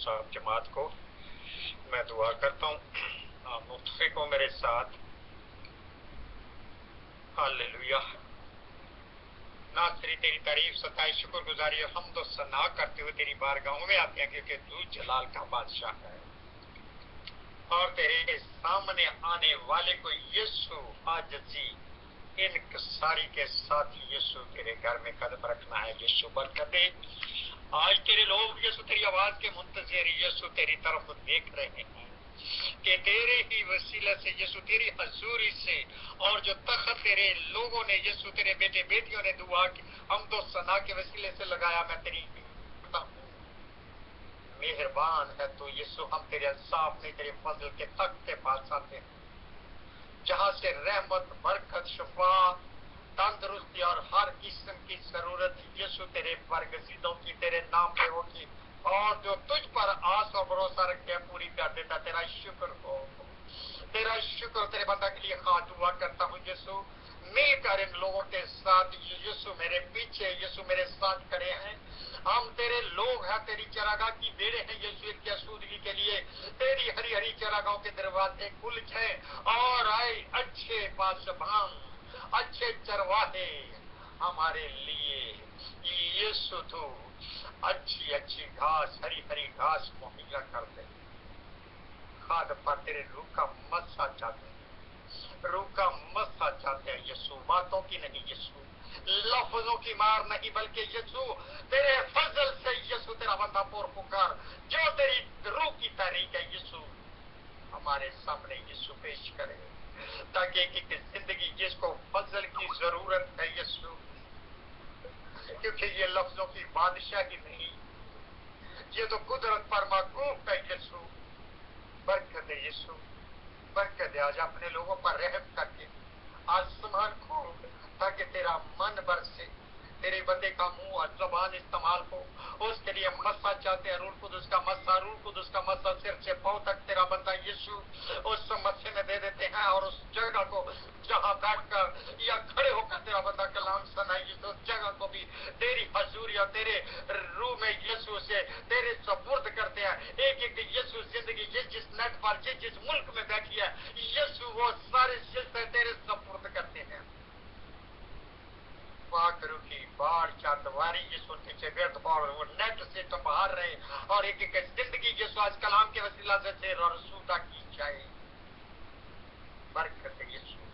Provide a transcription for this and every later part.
صاحب جماعت کو میں دعا کرتا ہوں، متفق ہو میرے ساتھ؟ ہاللیلویہ۔ ناصری تیری تعریف، ستائش، شکر گزاری اور حمد و ثنا کرتے ہوئے تیری بارگاہوں میں آتے ہیں، کیونکہ تو جلال کا بادشاہ ہے اور تیرے سامنے آنے والے کو یسوع عاجزی انکساری کے ساتھ یسوع تیرے گھر میں قدم رکھنا ہے۔ یسوع برکت دے۔ آج تیرے لوگ یسوع تیری آواز کے منتظر یسوع تیری طرف دیکھ رہے ہیں کہ تیرے ہی وسیلہ سے یسوع تیری حضوری سے اور جو تخت تیرے لوگوں نے یسوع تیرے بیٹے بیٹیوں نے دعا کی حمد و ثنا کے وسیلے سے لگایا، میں تیری مہربان ہے تو یسوع، ہم تیرے انصاف میں تیرے فضل کے تخت کے پاس آتے ہیں جہاں سے رحمت، برکت، شفا، تندرستی اور ہر قسم کی ضرورت یسوع تیرے برگزیدوں کی تیرے نام پہ ہوگی، اور جو تجھ پر آس اور بھروسہ رکھتے ہیں پوری کر دیتا۔ تیرا شکر ہو، تیرا شکر۔ تیرے بندہ کے لیے خواہ دعا کرتا ہوں یسوع، مل کر ان لوگوں کے ساتھ یسوع میرے پیچھے، یسوع میرے ساتھ کھڑے ہیں، ہم تیرے لوگ ہیں، تیری چراگاہ کی بھیڑیں ہیں یسوع، ان کی آسودگی کے لیے تیری ہری ہری چراگاہوں کے دروازے کھل جائیں، اور آئے اچھے پاسبان، اچھے چرواہے ہمارے لیے یسوع تو اچھی اچھی گھاس، ہری ہری گھاس مہیا کر دے۔ خاد پر تیرے روح کا مسا چاہتے ہیں، روح کا مسا چاہتے ہیں یسوع، باتوں کی نہیں یسوع، لفظوں کی مار نہیں، بلکہ یسوع تیرے فضل سے یسوع تیرا بندہ پکار جو تیری روح کی تحریک ہے یسوع ہمارے سامنے یسوع پیش کرے، تاکہ ایک زندگی جس کو فضل کی ضرورت ہے یسوع، کیونکہ یہ لفظوں کی بادشاہی نہیں، یہ تو قدرت پر موقوف ہے یسوع۔ برکت دے یسوع، برکت دے، آج اپنے لوگوں پر رحم کر کے آسمان کھول تاکہ تیرا من برسے، تیرے بندے کا منہ اور زبان استعمال ہو، اس کے لیے مسا چاہتے ہیں، روح قدس کا مسا، روح قدس کا مسا سر سے پاؤں تک تیرا بندہ یسوع اس مسے میں دے دیتے ہیں، اور اس جگہ کو جہاں بیٹھ کر یا کھڑے ہو کر تیرا بندہ کلام سنا یسوع، اس جگہ کو بھی تیری حضوری اور تیرے روح میں یسوع سے تیرے سپرد کرتے ہیں۔ ایک ایک یسوع زندگی جس نیٹ پر جس ملک میں بیٹھی ہے یسوع، وہ سارے سلسلے تیرے سپرد کرتے ہیں۔ پاک روح کی باڑ چاردواری یسوع کے چگرد اور وہ نیٹ سے تو باہر رہے، اور ایک ایک زندگی یسوع آج کلام کے وسیلہ سے سیر اور سودہ کی جائے۔ برکت یسوع،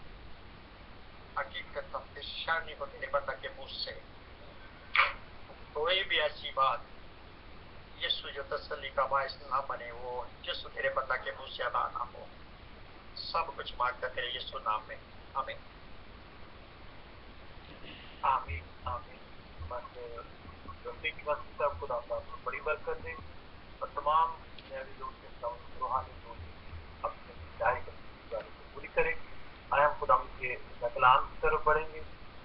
حقیقت افشانی ہو تیرے بندہ کے منہ سے، کوئی بھی ایسی بات یسوع جو تسلی کا باعث نہ بنے، وہ یسوع تیرے بندہ کے منہ سے ادا نہ ہو۔ سب کچھ مانگتا تیرے یسوع نام میں، آمین آمین آمین۔ بس رفیق مسیح صاحب خدا آپ کو بڑی برکت دے، اور تمام دنیاوی لوگ کے ساتھ روحانی لوگ اپنے چاہے کو پوری کریں۔ آئے ہم خدا کے کلام کی طرف بڑھیں گے۔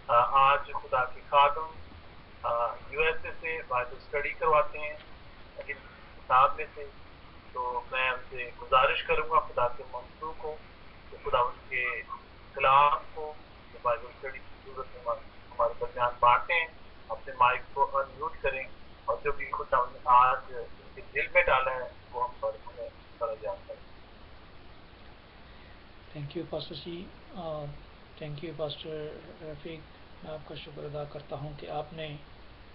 آج خدا کے خادم یو ایس اے سے بائبل اسٹڈی کرواتے ہیں ان کتاب میں سے، تو میں ان سے گزارش کروں گا خدا کے منصوع کو کہ خدا ان کے کلام کو جو بائبل اسٹڈی کی صورت میں ہمارے درمیان بانٹیں، اپنے مائک کو انمیوٹ کریں، اور جو بھی خدا نے آج ان کے دل میں ڈالا ہے وہ ہم پر انہیں فرجا کریں۔ Thank you pastor ji, thank you pastor Rafiq, میں آپ کا شکر ادا کرتا ہوں کہ آپ نے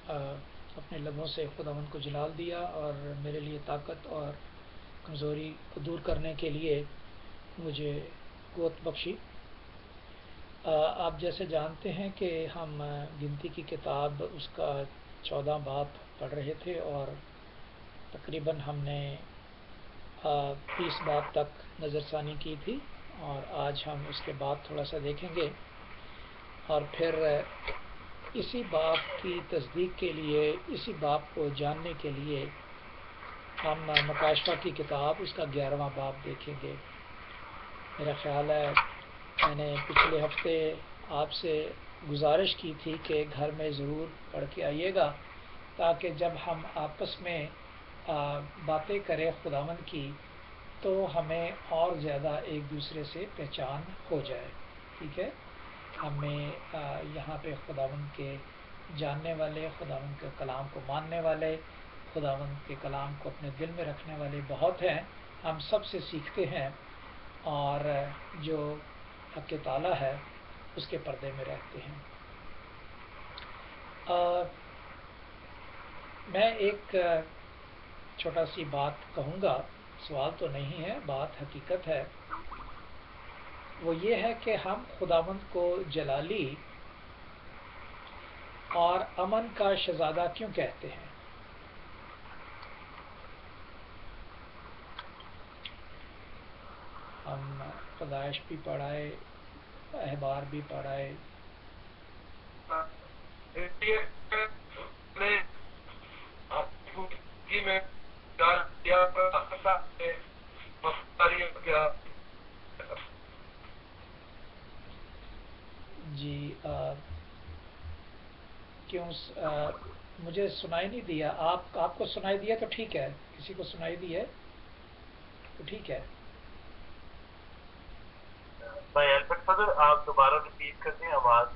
اپنے لبوں سے خداوند کو جلال دیا اور میرے لیے طاقت اور کمزوری کو دور کرنے کے لیے مجھے قوت بخشی۔ آپ جیسے جانتے ہیں کہ ہم گنتی کی کتاب اس کا 14 باب پڑھ رہے تھے، اور تقریباً ہم نے 20 باب تک نظر ثانی کی تھی، اور آج ہم اس کے بعد تھوڑا سا دیکھیں گے، اور پھر اسی باب کی تصدیق کے لیے، اسی باب کو جاننے کے لیے ہم مکاشفہ کی کتاب اس کا 11واں باب دیکھیں گے۔ میرا خیال ہے میں نے پچھلے ہفتے آپ سے گزارش کی تھی کہ گھر میں ضرور پڑھ کے آئیے گا، تاکہ جب ہم آپس میں باتیں کریں خداوند کی تو ہمیں اور زیادہ ایک دوسرے سے پہچان ہو جائے۔ ٹھیک ہے، ہمیں یہاں پہ خداوند کے جاننے والے، خداوند کے کلام کو ماننے والے خداوند کے کلام کو اپنے دل میں رکھنے والے بہت ہیں، ہم سب سے سیکھتے ہیں اور جو حق تعالیٰ ہے اس کے پردے میں رہتے ہیں۔ میں ایک چھوٹا سی بات کہوں گا، سوال تو نہیں ہے، بات حقیقت ہے۔ وہ یہ ہے کہ ہم خداوند کو جلالی اور امن کا شہزادہ کیوں کہتے ہیں؟ ہم پیدائش بھی پڑھائے، احبار بھی پڑھائے، جی کیوں مجھے سنائی نہیں دیا؟ آپ کو سنائی دیا تو ٹھیک ہے، کسی کو سنائی دی ہے تو ٹھیک ہے۔ بھائی البرٹ فضل آپ دوبارہ ریپیٹ کر دیں، آواز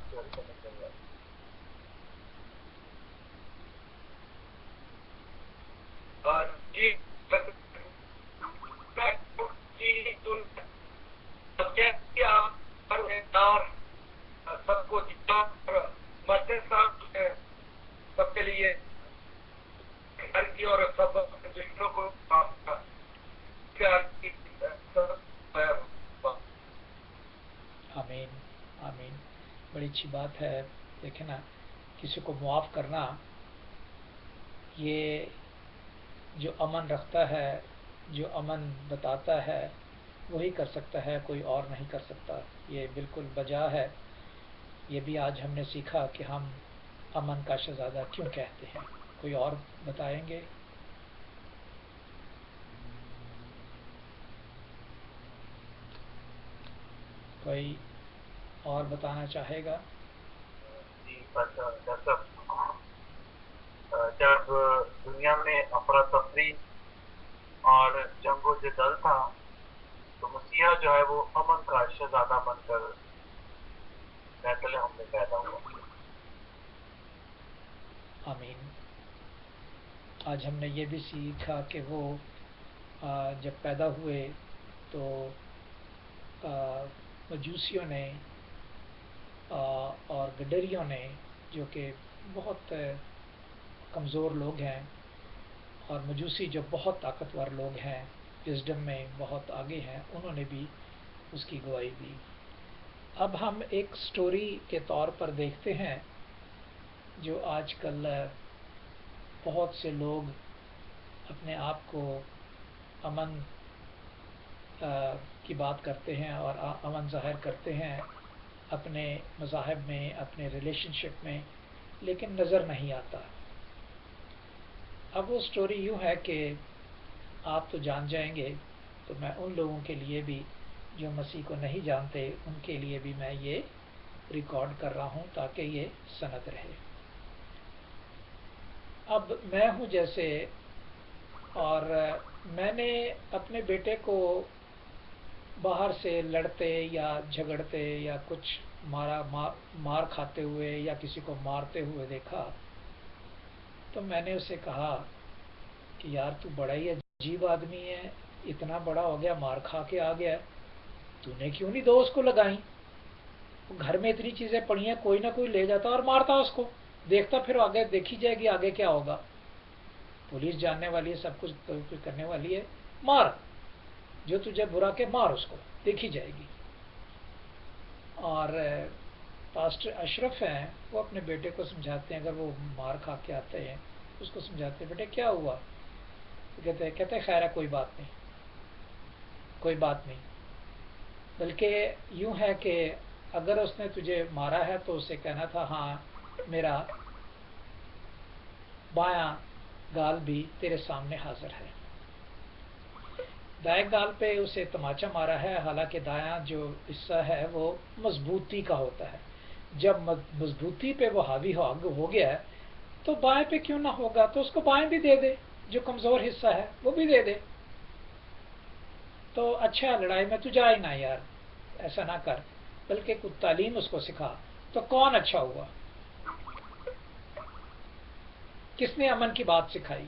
سب کو مرتے سب کے لیے گھر کی اور سب دشمنوں کو آمین آمین، بڑی اچھی بات ہے۔ دیکھیں نا، کسی کو معاف کرنا یہ جو امن رکھتا ہے، جو امن بتاتا ہے، وہی کر سکتا ہے، کوئی اور نہیں کر سکتا۔ یہ بالکل بجا ہے۔ یہ بھی آج ہم نے سیکھا کہ ہم امن کا شہزادہ کیوں کہتے ہیں۔ کوئی اور بتائیں گے؟ کوئی اور بتانا چاہے گا؟ جی جب دنیا میں افراتفری اور جنگ و جدل تھا تو مسیحا جو ہے وہ امن کا شہزادہ بن کر بیت لحم میں پیدا ہوا۔ آمین۔ آج ہم نے یہ بھی سیکھا کہ وہ جب پیدا ہوئے تو مجوسیوں نے اور گڈریوں نے، جو کہ بہت کمزور لوگ ہیں، اور مجوسی جو بہت طاقتور لوگ ہیں، وزڈم میں بہت آگے ہیں، انہوں نے بھی اس کی گواہی دی۔ اب ہم ایک سٹوری کے طور پر دیکھتے ہیں جو آج کل بہت سے لوگ اپنے آپ کو امن کی بات کرتے ہیں اور امن ظاہر کرتے ہیں اپنے مذاہب میں، اپنے ریلیشن شپ میں، لیکن نظر نہیں آتا۔ اب وہ سٹوری یوں ہے کہ آپ تو جان جائیں گے، تو میں ان لوگوں کے لیے بھی جو مسیح کو نہیں جانتے ان کے لیے بھی میں یہ ریکارڈ کر رہا ہوں تاکہ یہ سند رہے۔ اب میں ہوں جیسے، اور میں نے اپنے بیٹے کو باہر سے لڑتے یا جھگڑتے یا کچھ مار کھاتے ہوئے یا کسی کو مارتے ہوئے دیکھا، تو میں نے اسے کہا کہ یار تو بڑا ہی عجیب آدمی ہے، اتنا بڑا ہو گیا، مار کھا کے آ گیا، تو نے کیوں نہیں دو اس کو لگائیں؟ گھر میں اتنی چیزیں پڑی ہیں، کوئی نہ کوئی لے جاتا اور مارتا اس کو، دیکھتا پھر آگے دیکھی جائے گی آگے کیا ہوگا۔ پولیس جاننے والی ہے، سب کچھ کرنے والی ہے، مار، جو تجھے برا کہ مار اس کو، دیکھی جائے گی۔ اور پاسٹر اشرف ہیں، وہ اپنے بیٹے کو سمجھاتے ہیں، اگر وہ مار کھا کے آتے ہیں اس کو سمجھاتے ہیں، بیٹے کیا ہوا؟ کہتے ہیں خیر ہے، کوئی بات نہیں، کوئی بات نہیں۔ بلکہ یوں ہے کہ اگر اس نے تجھے مارا ہے تو اسے کہنا تھا ہاں میرا بایاں گال بھی تیرے سامنے حاضر ہے۔ دائیں گال پہ اسے تماچا مارا ہے، حالانکہ دایاں جو حصہ ہے وہ مضبوطی کا ہوتا ہے۔ جب مضبوطی پہ وہ حاوی ہو گیا ہے تو بائیں پہ کیوں نہ ہوگا، تو اس کو بائیں بھی دے دے، جو کمزور حصہ ہے وہ بھی دے دے۔ تو اچھا، لڑائی میں تو جا ہی نہ یار، ایسا نہ کر، بلکہ کچھ تعلیم اس کو سکھا۔ تو کون اچھا ہوا؟ کس نے امن کی بات سکھائی؟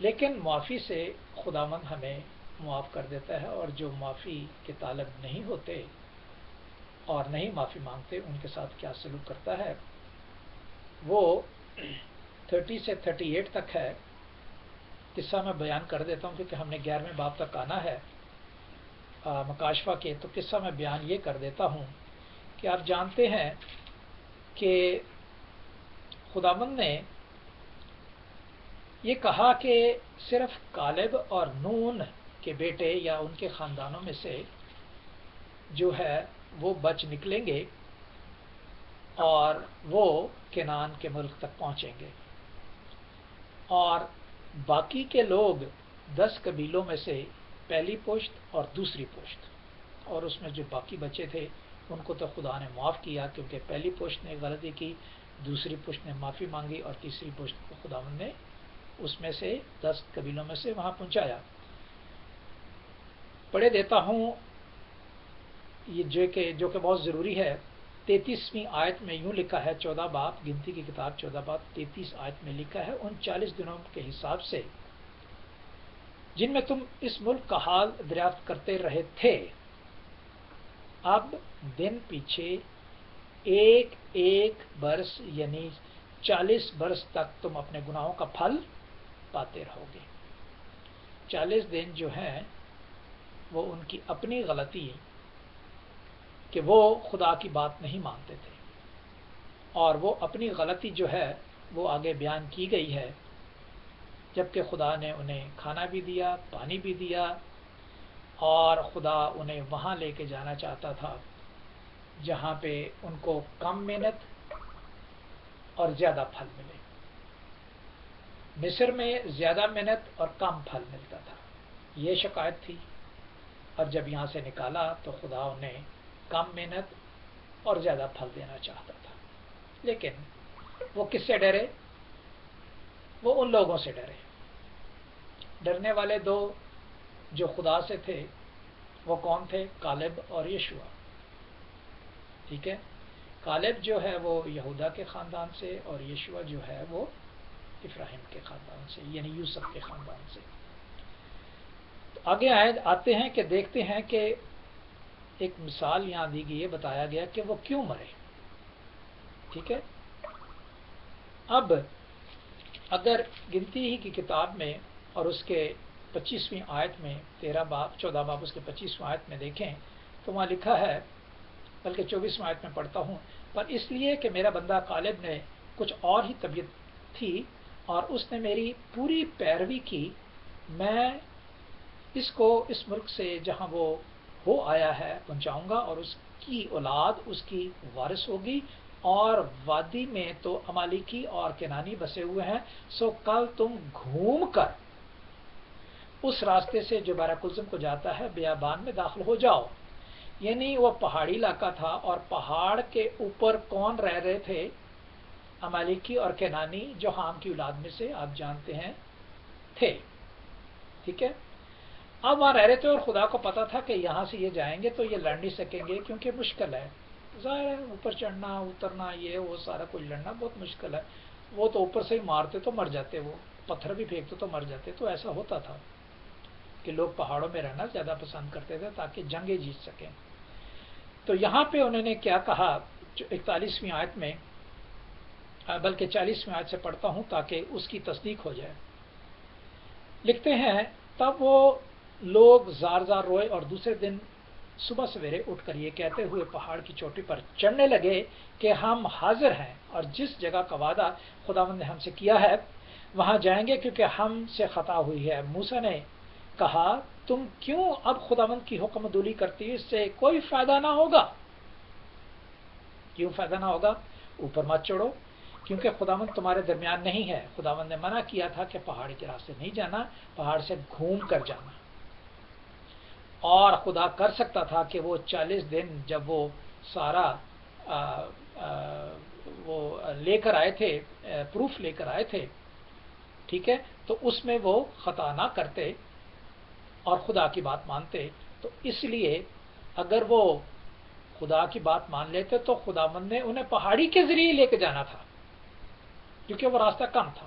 لیکن معافی سے خداوند ہمیں معاف کر دیتا ہے، اور جو معافی کے طالب نہیں ہوتے اور نہیں معافی مانگتے ان کے ساتھ کیا سلوک کرتا ہے وہ 30 سے 38 تک ہے۔ قصہ میں بیان کر دیتا ہوں کیونکہ ہم نے 11ویں باب تک آنا ہے مکاشفہ کے، تو قصہ میں بیان یہ کر دیتا ہوں کہ آپ جانتے ہیں کہ خداوند نے یہ کہا کہ صرف کالب اور نون کے بیٹے یا ان کے خاندانوں میں سے جو ہے وہ بچ نکلیں گے اور وہ کنعان کے ملک تک پہنچیں گے، اور باقی کے لوگ 10 قبیلوں میں سے پہلی پشت اور دوسری پشت، اور اس میں جو باقی بچے تھے ان کو تو خدا نے معاف کیا کیونکہ پہلی پشت نے غلطی کی، دوسری پشت نے معافی مانگی، اور تیسری پشت کو خداوند نے اس میں سے 10 قبیلوں میں سے وہاں پہنچایا۔ پڑھے دیتا ہوں یہ جو کہ بہت ضروری ہے۔ 33ویں آیت میں یوں لکھا ہے، 14 باب گنتی کی کتاب 14 باب 33 آیت میں لکھا ہے، ان 40 دنوں کے حساب سے جن میں تم اس ملک کا حال دریافت کرتے رہے تھے، اب دن پیچھے ایک ایک برس یعنی 40 برس تک تم اپنے گناہوں کا پھل پاتے رہو گے۔ 40 دن جو ہیں وہ ان کی اپنی غلطی کہ وہ خدا کی بات نہیں مانتے تھے، اور وہ اپنی غلطی جو ہے وہ آگے بیان کی گئی ہے، جبکہ خدا نے انہیں کھانا بھی دیا، پانی بھی دیا، اور خدا انہیں وہاں لے کے جانا چاہتا تھا جہاں پہ ان کو کم محنت اور زیادہ پھل ملے۔ مصر میں زیادہ محنت اور کم پھل ملتا تھا، یہ شکایت تھی، اور جب یہاں سے نکالا تو خدا انہیں کم محنت اور زیادہ پھل دینا چاہتا تھا۔ لیکن وہ کس سے ڈرے؟ وہ ان لوگوں سے ڈرے۔ ڈرنے والے دو جو خدا سے تھے وہ کون تھے؟ کالب اور یشوع۔ ٹھیک ہے، کالب جو ہے وہ یہودا کے خاندان سے، اور یشوع جو ہے وہ افراہیم کے خاندان سے، یعنی یوسف کے خاندان سے۔ تو آگے آتے ہیں کہ دیکھتے ہیں کہ ایک مثال یہاں دی گئی ہے، بتایا گیا کہ وہ کیوں مرے۔ ٹھیک ہے، اب اگر گنتی ہی کی کتاب میں اور اس کے 25ویں آیت میں 14 باب اس کے 25ویں آیت میں دیکھیں تو وہاں لکھا ہے، بلکہ 24ویں آیت میں پڑھتا ہوں، پر اس لیے کہ میرا بندہ کالب نے کچھ اور ہی طبیعت تھی اور اس نے میری پوری پیروی کی، میں اس کو اس ملک سے جہاں وہ ہو آیا ہے پہنچاؤں گا، اور اس کی اولاد اس کی وارث ہوگی، اور وادی میں تو امالیکی اور کنانی بسے ہوئے ہیں، سو کل تم گھوم کر اس راستے سے جو بیرا-کلزم کو جاتا ہے بیابان میں داخل ہو جاؤ۔ یعنی وہ پہاڑی علاقہ تھا، اور پہاڑ کے اوپر کون رہ رہے تھے؟ امالیکی اور کنانی، جو حام کی اولاد میں سے آپ جانتے ہیں تھے۔ ٹھیک ہے، اب وہاں رہ رہے تھے، اور خدا کو پتا تھا کہ یہاں سے یہ جائیں گے تو یہ لڑ نہیں سکیں گے کیونکہ مشکل ہے، ظاہر ہے اوپر چڑھنا اترنا یہ وہ سارا کچھ لڑنا بہت مشکل ہے، وہ تو اوپر سے ہی مارتے تو مر جاتے، وہ پتھر بھی پھینکتے تو مر جاتے۔ تو ایسا ہوتا تھا کہ لوگ پہاڑوں میں رہنا زیادہ پسند کرتے تھے تاکہ جنگیں جیت سکیں۔ تو یہاں پہ انہوں نے کیا کہا 41ویں آیت میں، بلکہ 40ویں آیت سے پڑھتا ہوں تاکہ اس کی تصدیق ہو جائے۔ لکھتے ہیں، تب وہ لوگ زار زار روئے اور دوسرے دن صبح سویرے اٹھ کر یہ کہتے ہوئے پہاڑ کی چوٹی پر چڑھنے لگے کہ ہم حاضر ہیں اور جس جگہ کا وعدہ خداوند نے ہم سے کیا ہے وہاں جائیں گے، کیونکہ ہم سے خطا ہوئی ہے۔ موسیٰ نے کہا، تم کیوں اب خداوند کی حکم عدولی کرتی ہو؟ اس سے کوئی فائدہ نہ ہوگا۔ کیوں فائدہ نہ ہوگا؟ اوپر مت چڑھو، کیونکہ خداوند تمہارے درمیان نہیں ہے۔ خداوند نے منع کیا تھا کہ پہاڑ کے راستے نہیں جانا، پہاڑ سے گھوم کر جانا، اور خدا کر سکتا تھا کہ وہ 40 دن جب وہ سارا وہ لے کر آئے تھے، پروف لے کر آئے تھے، ٹھیک ہے، تو اس میں وہ خطا نہ کرتے اور خدا کی بات مانتے۔ تو اس لیے اگر وہ خدا کی بات مان لیتے تو خداوند نے انہیں پہاڑی کے ذریعے لے کے جانا تھا، کیونکہ وہ راستہ کم تھا۔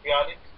42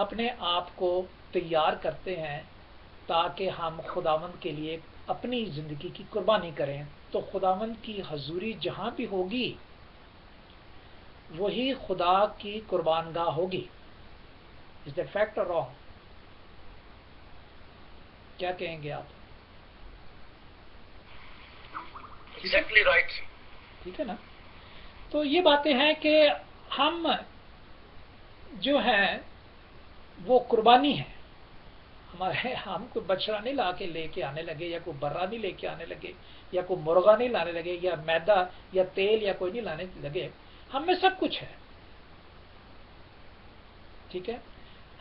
اپنے آپ کو تیار کرتے ہیں تاکہ ہم خداوند کے لیے اپنی زندگی کی قربانی کریں، تو خداوند کی حضوری جہاں بھی ہوگی وہی خدا کی قربان گاہ ہوگی. از دیٹ فیکٹ اور رانگ؟ کیا کہیں گے آپ؟ Exactly right. ٹھیک ہے نا؟ تو یہ باتیں ہیں کہ ہم جو ہیں وہ قربانی ہے ہمارے. ہم کوئی بچڑا نہیں لا کے لے کے آنے لگے، یا کوئی برا نہیں لے کے آنے لگے، یا کوئی مرغا نہیں لانے لگے، یا میدا یا تیل یا کوئی نہیں لانے لگے. ہم میں سب کچھ ہے. ٹھیک ہے.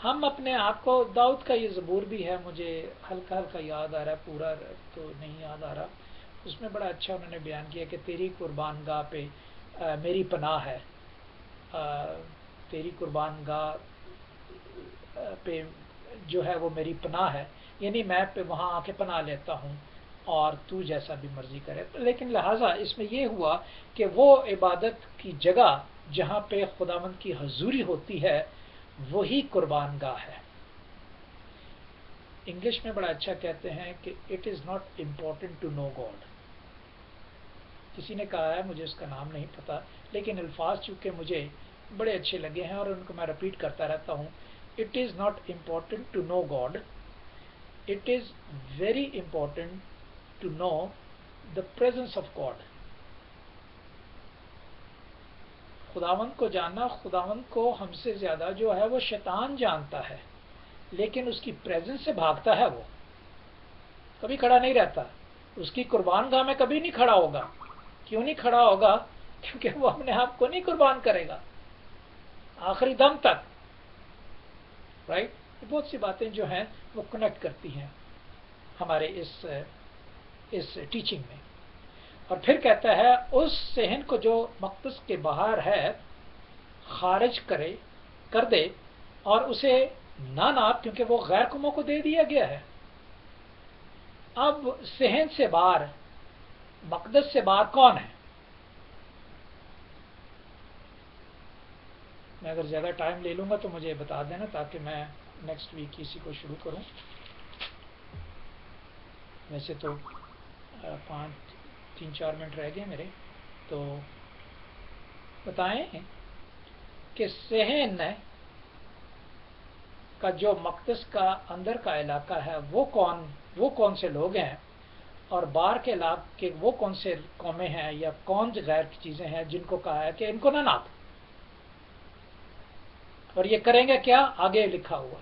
ہم اپنے آپ کو، داؤد کا یہ زبور بھی ہے، مجھے ہلکا ہلکا یاد آ رہا ہے، پورا تو نہیں یاد آ رہا. اس میں بڑا اچھا انہوں نے بیان کیا کہ تیری قربان گاہ پہ میری پناہ ہے، تیری قربان گاہ پہ جو ہے وہ میری پناہ ہے، یعنی میں پہ وہاں آ کے پناہ لیتا ہوں اور تو جیسا بھی مرضی کرے. لیکن لہٰذا اس میں یہ ہوا کہ وہ عبادت کی جگہ جہاں پہ خداوند کی حضوری ہوتی ہے وہی قربان گاہ ہے. انگلش میں بڑا اچھا کہتے ہیں کہ it is not important to know God. کسی نے کہا ہے، مجھے اس کا نام نہیں پتا، لیکن الفاظ چونکہ مجھے بڑے اچھے لگے ہیں اور ان کو میں رپیٹ کرتا رہتا ہوں. It is not important to know God, it is very important to know the presence of God. خداوند کو جاننا، خداوند کو ہم سے زیادہ جو ہے وہ شیطان جانتا ہے، لیکن اس کی پریزنس سے بھاگتا ہے. وہ کبھی کھڑا نہیں رہتا، اس کی قربان گاہ میں کبھی نہیں کھڑا ہوگا. کیوں نہیں کھڑا ہوگا؟ کیونکہ وہ اپنے آپ کو نہیں قربان کرے گا آخری دم تک. رائٹ. بہت سی باتیں جو ہیں وہ کنیکٹ کرتی ہیں ہمارے اس ٹیچنگ میں. اور پھر کہتا ہے اس صحن کو جو مقدس کے باہر ہے خارج کر دے اور اسے نہ ناپ، کیونکہ وہ غیر قوموں کو دے دیا گیا ہے. اب صحن سے باہر، مقدس سے باہر کون ہے؟ میں اگر زیادہ ٹائم لے لوں گا تو مجھے بتا دینا تاکہ میں نیکسٹ ویک اسی کو شروع کروں. ویسے تو 3-4 منٹ رہ گئے میرے. تو بتائیں کہ صحن کا جو مقدس کا اندر کا علاقہ ہے وہ کون سے لوگ ہیں، اور باہر کے علاقے وہ کون سے قومیں ہیں یا کون غیر کی چیزیں ہیں جن کو کہا ہے کہ ان کو نہ ناپ. اور یہ کریں گے کیا؟ آگے لکھا ہوا.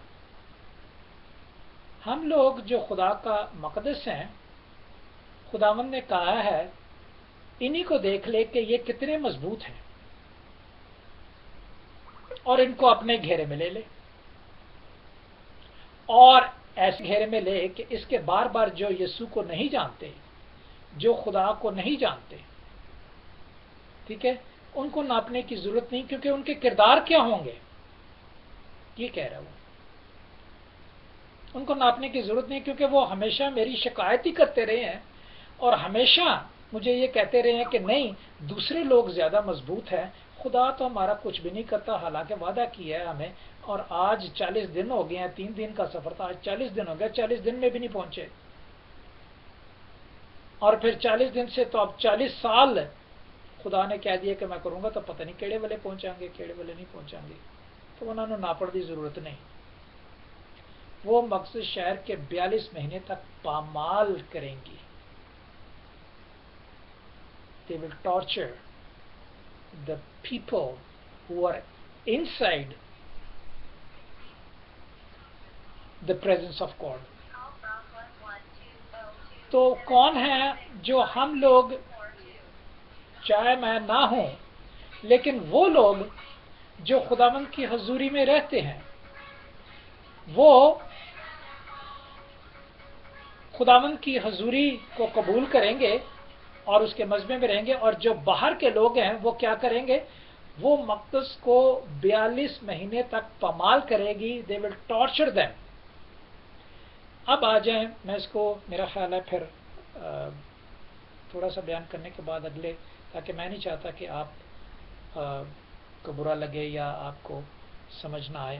ہم لوگ جو خدا کا مقدس ہیں، خداوند نے کہا ہے انہی کو دیکھ لے کہ یہ کتنے مضبوط ہیں اور ان کو اپنے گھیرے میں لے لے، اور ایسے گھیرے میں لے کہ اس کے بار بار جو یسوع کو نہیں جانتے، جو خدا کو نہیں جانتے، ٹھیک ہے، ان کو ناپنے کی ضرورت نہیں، کیونکہ ان کے کردار کیا ہوں گے یہ کہہ رہا ہوں. ان کو ناپنے کی ضرورت نہیں، کیونکہ وہ ہمیشہ میری شکایت ہی کرتے رہے ہیں اور ہمیشہ مجھے یہ کہتے رہے ہیں کہ نہیں دوسرے لوگ زیادہ مضبوط ہیں. خدا تو ہمارا کچھ بھی نہیں کرتا، حالانکہ وعدہ کیا ہے ہمیں، اور آج 40 دن ہو گئے ہیں. 3 دن کا سفر تھا، آج 40 دن ہو گیا، 40 دن میں بھی نہیں پہنچے. اور پھر 40 دن سے تو اب 40 سال خدا نے کہہ دیا کہ میں کروں گا، تو پتہ نہیں کیڑے والے پہنچیں گے کیڑے والے نہیں پہنچیں گے. تو انہوں نے ناپڑ دی ضرورت نہیں. وہ مقصد شہر کے 42 مہینے تک پامال کریں گی. They will torture the people who are inside the presence of God. تو کون ہے جو ہم لوگ، چاہے میں نہ ہوں، لیکن وہ لوگ جو خداوند کی حضوری میں رہتے ہیں وہ خداوند کی حضوری کو قبول کریں گے اور اس کے مذہب میں رہیں گے. اور جو باہر کے لوگ ہیں وہ کیا کریں گے؟ وہ مقدس کو 42 مہینے تک پامال کرے گی. They will torture them. اب آ جائیں، میں اس کو میرا خیال ہے پھر تھوڑا سا بیان کرنے کے بعد اگلے، تاکہ میں نہیں چاہتا کہ آپ کو برا لگے یا آپ کو سمجھ نہ آئے.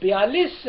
42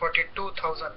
42,000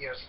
years।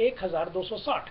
1260,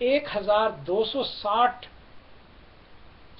1260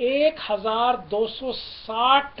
1260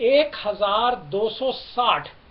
1260,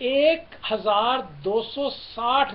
1260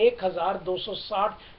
1260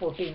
14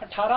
15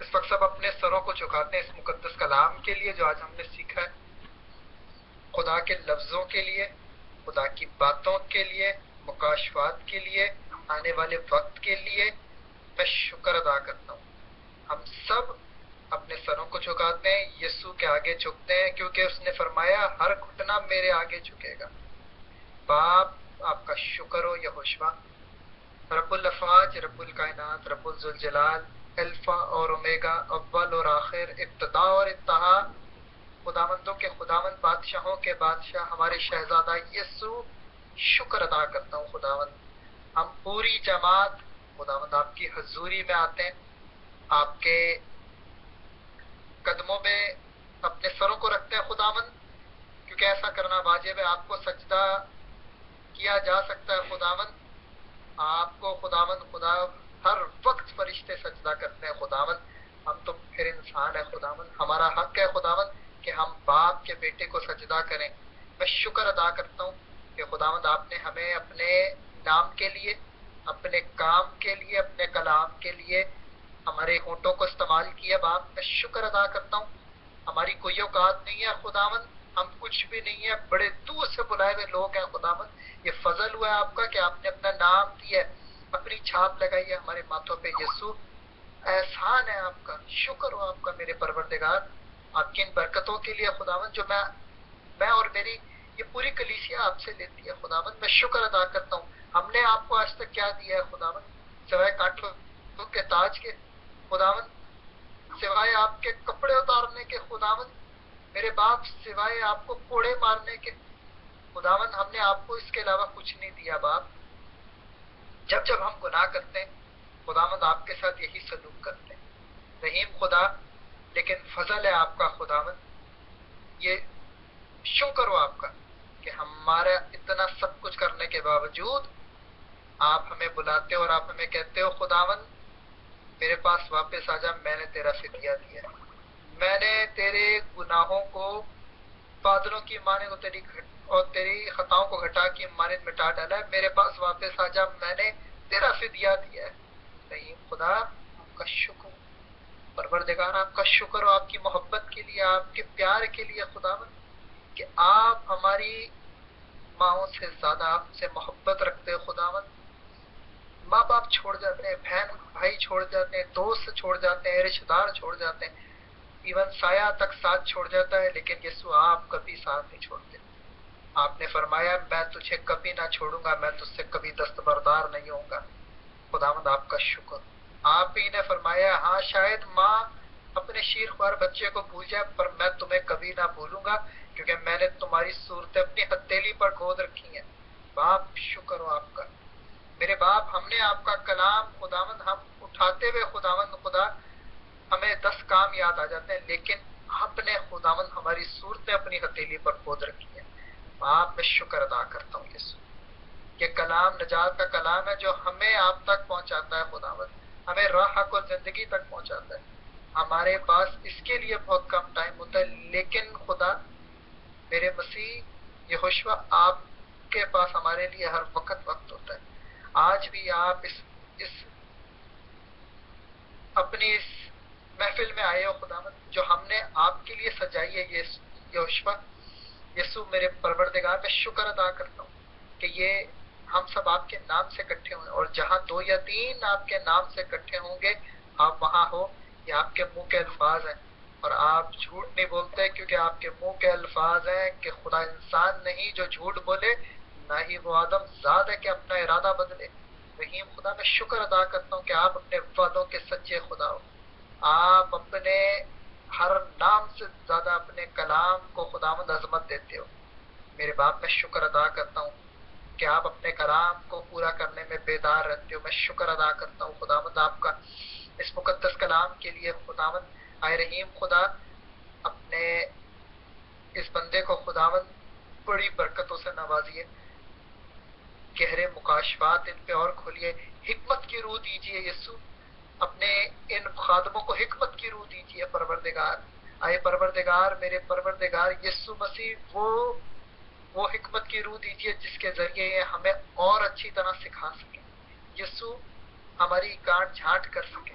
اس وقت سب اپنے سروں کو جھکاتے ہیں اس مقدس کلام کے لیے جو آج ہم نے سیکھا ہے، خدا کے لفظوں کے لیے، خدا کی باتوں کے لیے، مکاشفات کے لیے، آنے والے وقت کے لیے میں شکر ادا کرتا ہوں۔ ہم سب اپنے سروں کو جھکاتے ہیں، یسوع کے آگے جھکتے ہیں، کیونکہ اس نے فرمایا ہر گھٹنا میرے آگے جھکے گا۔ باپ آپ کا شکر ہو یہوشوا، رب الافواج، رب الکائنات، رب الذوالجلال، الفا اور اومیگا، اول اور آخر، ابتدا اور انتہا، خداوندوں کے خداوند، بادشاہوں کے بادشاہ، ہمارے شہزادہ یسوع، شکر ادا کرتا ہوں خداوند۔ ہم پوری جماعت خداوند آپ کی حضوری میں آتے ہیں، آپ کے قدموں میں اپنے سروں کو رکھتے ہیں خداوند، کیونکہ ایسا کرنا واجب ہے۔ آپ کو سجدہ کیا جا سکتا ہے خداوند، آپ کو خداوند خدا ہر وقت فرشتے سجدہ کرتے ہیں خداوند، ہم تو پھر انسان ہے خداوند، ہمارا حق ہے خداوند کہ ہم باپ کے بیٹے کو سجدہ کریں۔ میں شکر ادا کرتا ہوں کہ خداوند آپ نے ہمیں اپنے نام کے لیے، اپنے کام کے لیے، اپنے کلام کے لیے ہمارے ہونٹوں کو استعمال کیا۔ باپ میں شکر ادا کرتا ہوں، ہماری کوئی اوقات نہیں ہے خداوند، ہم کچھ بھی نہیں ہے، بڑے دور سے بلائے ہوئے لوگ ہیں خداوند۔ یہ فضل ہوا ہے آپ کا کہ آپ نے اپنا نام دیا ہے، اپنی چھاپ لگائی ہے ہمارے ماتھوں پہ یسوع، احسان ہے آپ کا، شکر ہو آپ کا میرے پروردگار، آپ کی ان برکتوں کے لیے خداوند جو میں اور میری یہ پوری کلیسیا آپ سے لیتی ہے خداوند۔ میں شکر ادا کرتا ہوں، ہم نے آپ کو آج تک کیا دیا ہے خداوند، سوائے کانٹوں کے تاج کے خداوند، سوائے آپ کے کپڑے اتارنے کے خداوند، میرے باپ سوائے آپ کو کوڑے مارنے کے خداوند، ہم نے آپ کو اس کے علاوہ کچھ نہیں دیا باپ۔ جب جب ہم گناہ کرتے ہیں خداوند آپ کے ساتھ یہی سلوک کرتے ہیں، رحیم خدا، لیکن فضل ہے آپ کا خداوند، یہ شکر ہو آپ کا کہ ہمارا اتنا سب کچھ کرنے کے باوجود آپ ہمیں بلاتے ہو اور آپ ہمیں کہتے ہو خداوند میرے پاس واپس آ جا، میں نے تیرا فدیہ دیا ہے، میں نے تیرے گناہوں کو، بادلوں کی مانند اور تیری خطاؤں کو گھٹا کی مانند مٹا ڈالا ہے، میرے پاس واپس آ جا، میں نے تیرا فدیہ دیا ہے۔ رحیم خدا آپ کا شکر، پروردگار آپ کا شکر ہو آپ کی محبت کے لیے، آپ کے پیار کے لیے خداوند، کہ آپ ہماری ماؤں سے زیادہ آپ سے محبت رکھتے ہیں خداوند۔ ماں باپ چھوڑ جاتے ہیں، بہن بھائی چھوڑ جاتے ہیں، دوست چھوڑ جاتے ہیں، رشتہ دار چھوڑ جاتے ہیں، ایون سایہ تک ساتھ چھوڑ جاتا ہے، لیکن یسوع آپ کبھی ساتھ نہیں چھوڑتے۔ آپ نے فرمایا میں تجھے کبھی نہ چھوڑوں گا، میں تجھ سے کبھی دستبردار نہیں ہوں گا۔ خداوند آپ کا شکر، آپ ہی نے فرمایا ہاں شاید ماں اپنے شیر خوار بچے کو بھول جائے پر میں تمہیں کبھی نہ بھولوں گا، کیونکہ میں نے تمہاری صورتیں اپنی ہتھیلی پر گود رکھی ہیں۔ باپ شکر ہو آپ کا میرے باپ، ہم نے آپ کا کلام خداوند ہم اٹھاتے ہوئے خداوند خدا ہمیں 10 کام یاد آ جاتے ہیں، لیکن آپ نے خداوند ہماری صورتیں اپنی ہتھیلی پر کھود رکھی ہیں۔ آپ میں شکر ادا کرتا ہوں یسوع، یہ کلام نجات کا کلام ہے جو ہمیں آپ تک پہنچاتا ہے خداوند، ہمیں راہ حق اور زندگی تک پہنچاتا ہے۔ ہمارے پاس اس کے لیے بہت کم ٹائم ہوتا ہے، لیکن خدا میرے مسیح یہوشوا آپ کے پاس ہمارے لیے ہر وقت ہوتا ہے۔ آج بھی آپ اس اپنی اس محفل میں آئے ہو خداوند جو ہم نے آپ کے لیے سجائی ہے، یہوشوا یسوع میرے پروردگار، میں شکر ادا کرتا ہوں کہ یہ ہم سب آپ کے نام سے اکٹھے ہوئے، اور جہاں 2 یا 3 آپ کے نام سے اکٹھے ہوں گے آپ وہاں ہو۔ یہ آپ کے منہ کے الفاظ ہیں اور آپ جھوٹ نہیں بولتے، کیونکہ آپ کے منہ کے الفاظ ہیں کہ خدا انسان نہیں جو جھوٹ بولے، نہ ہی وہ آدم ذات ہے کہ اپنا ارادہ بدلے۔ رحیم خدا میں شکر ادا کرتا ہوں کہ آپ اپنے وعدوں کے سچے خدا ہو، آپ اپنے ہر نام سے زیادہ اپنے کلام کو خداوند عظمت دیتے ہو۔ میرے باپ میں شکر ادا کرتا ہوں کہ آپ اپنے کلام کو پورا کرنے میں بیدار رہتے ہو۔ میں شکر ادا کرتا ہوں خداوند آپ کا اس مقدس کلام کے لیے خداوند۔ اے رحیم خدا اپنے اس بندے کو خداوند بڑی برکتوں سے نوازیے، گہرے مکاشفات ان پہ اور کھولیے، حکمت کی روح دیجیے یسوع، اپنے ان خادموں کو حکمت کی روح دیجیے پروردگار۔ اے پروردگار میرے پروردگار یسوع مسیح وہ حکمت کی روح دیجیے جس کے ذریعے یہ ہمیں اور اچھی طرح سکھا سکے، یسوع ہماری گانٹ جھانٹ کر سکے،